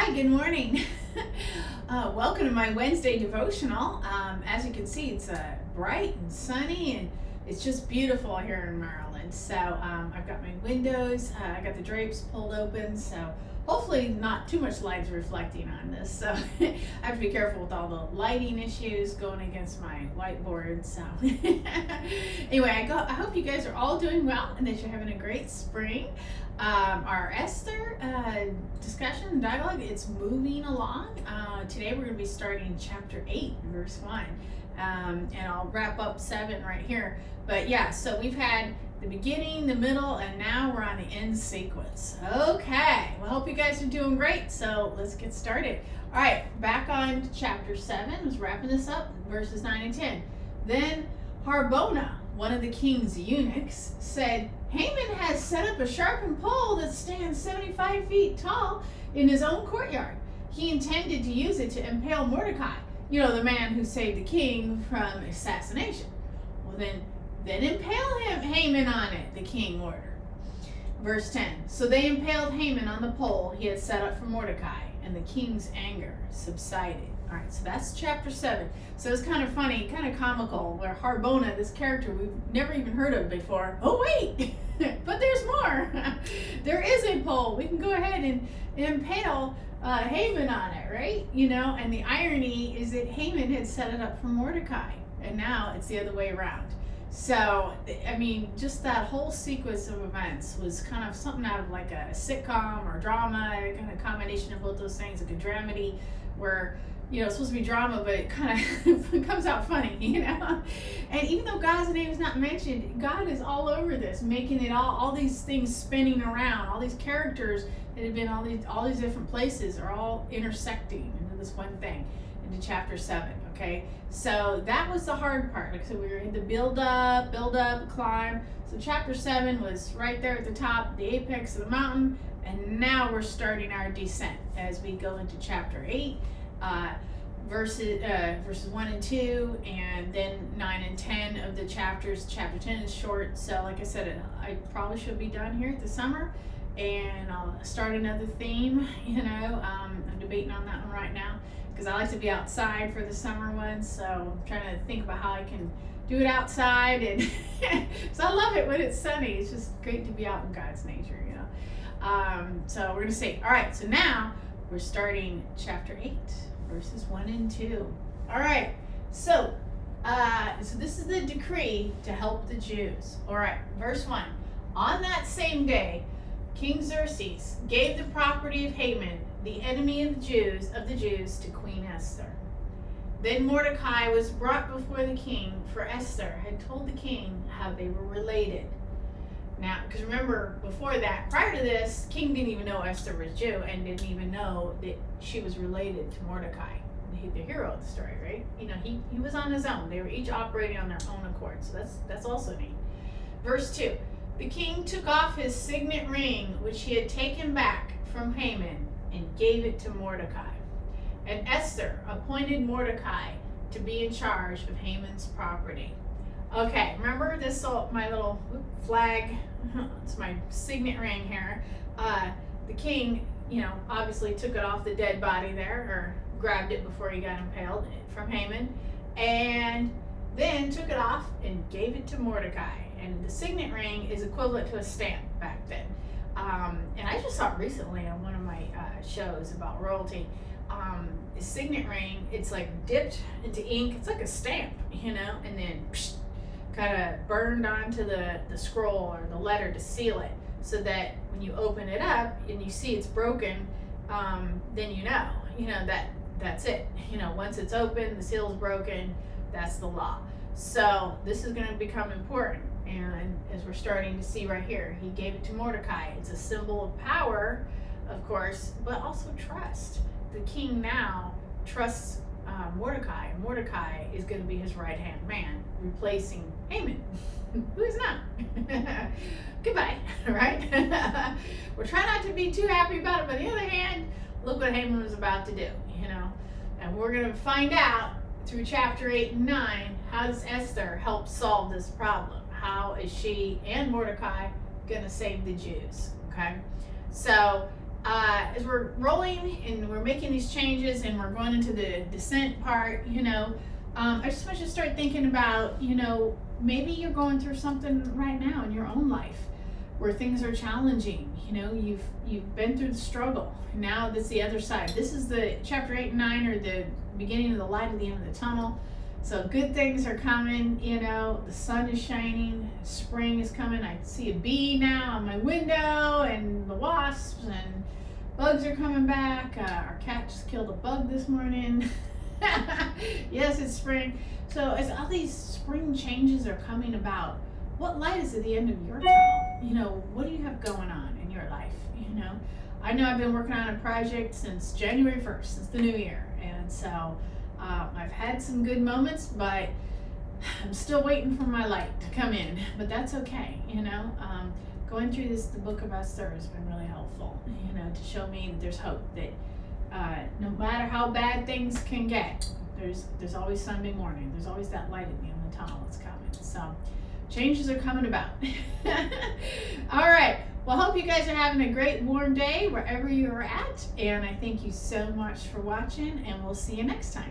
Hi, good morning. Welcome to my Wednesday devotional. As you can see, it's bright and sunny and it's just beautiful here in Maryland. So I've got my windows, I got the drapes pulled open, so hopefully not too much light is reflecting on this. So I have to be careful with all the lighting issues going against my whiteboard. So anyway, I hope you guys are all doing well and that you're having a great spring. Our Esther discussion and dialogue, it's moving along. Today we're going to be starting chapter 8, verse 1. And I'll wrap up 7 right here. But yeah, so we've had the beginning, the middle, and now we're on the end sequence. Okay, well, I hope you guys are doing great. So let's get started. All right, back on to chapter 7. Let's wrapping this up, verses 9 and 10. Then Harbona, one of the king's eunuchs, said, Haman has set up a sharpened pole that stands 75 feet tall in his own courtyard. He intended to use it to impale Mordecai, the man who saved the king from assassination. Well, then impale Haman on it, the king ordered. Verse 10, so they impaled Haman on the pole he had set up for Mordecai, and the king's anger subsided. All right, so that's chapter 7. So it's kind of funny, kind of comical, where Harbona, this character we've never even heard of before. Oh, wait, but there's more. There is a pole. We can go ahead and impale Haman on it, right? And the irony is that Haman had set it up for Mordecai, and now it's the other way around. So, just that whole sequence of events was kind of something out of like a sitcom or drama, kind of combination of both those things, like a dramedy, where it's supposed to be drama, but it kind of comes out funny, And even though God's name is not mentioned, God is all over this, making it all these things spinning around, all these characters that have been all these different places are all intersecting into this one thing, into chapter 7, okay? So that was the hard part. Like I said, we were in the build up, climb. So chapter 7 was right there at the top, the apex of the mountain, and now we're starting our descent as we go into chapter 8. Verses 1 and 2, and then 9 and 10 of the chapters. Chapter 10 is short, so like I said, I probably should be done here at the summer, and I'll start another theme. I'm debating on that one right now because I like to be outside for the summer one, so I'm trying to think about how I can do it outside, and so I love it when it's sunny. It's just great to be out in God's nature, So we're gonna see. All right, so now we're starting chapter 8. Verses 1 and 2. All right, so this is the decree to help the Jews. All right, verse 1. On that same day, King Xerxes gave the property of Haman, the enemy of the Jews, to Queen Esther. Then Mordecai was brought before the king, for Esther had told the king how they were related. Now, because remember, before that, prior to this, king didn't even know Esther was Jew and didn't even know that she was related to Mordecai, the hero of the story, right? He was on his own. They were each operating on their own accord, so that's also neat. Verse 2, the king took off his signet ring, which he had taken back from Haman, and gave it to Mordecai. And Esther appointed Mordecai to be in charge of Haman's property. Okay, remember this, my little flag, it's my signet ring here. The king, obviously took it off the dead body there, or grabbed it before he got impaled from Haman, and then took it off and gave it to Mordecai. And the signet ring is equivalent to a stamp back then. And I just saw it recently on one of my shows about royalty. The signet ring, it's like dipped into ink, it's like a stamp, and then kind of burned onto the scroll or the letter to seal it, so that when you open it up and you see it's broken, then that's it. Once it's open, the seal's broken, that's the law. So this is going to become important, and as we're starting to see right here, he gave it to Mordecai. It's a symbol of power, of course, but also trust. The king now trusts Mordecai. Mordecai is going to be his right-hand man, replacing Haman, who is not. Goodbye, right? We're trying not to be too happy about it, but on the other hand, look what Haman was about to do, And we're going to find out through chapter 8 and 9, how does Esther help solve this problem? How is she and Mordecai going to save the Jews? Okay, so as we're rolling and we're making these changes and we're going into the descent part, I just want you to start thinking about, maybe you're going through something right now in your own life where things are challenging. You've been through the struggle. Now that's the other side. This is the chapter 8 and 9 are the beginning of the light at the end of the tunnel. So good things are coming, the sun is shining, spring is coming. I see a bee now on my window, and the wasps and bugs are coming back. Our cat just killed a bug this morning. Yes, it's spring. So as all these spring changes are coming about, what light is at the end of your tunnel? What do you have going on in your life? I know I've been working on a project since January 1st, since the new year. And so I've had some good moments, but I'm still waiting for my light to come in. But that's okay, Going through the book of Esther has been really helpful, to show me that there's hope, that no matter how bad things can get, there's always Sunday morning. There's always that light at the end of the tunnel that's coming. So changes are coming about. All right. Well, hope you guys are having a great warm day wherever you're at. And I thank you so much for watching, and we'll see you next time.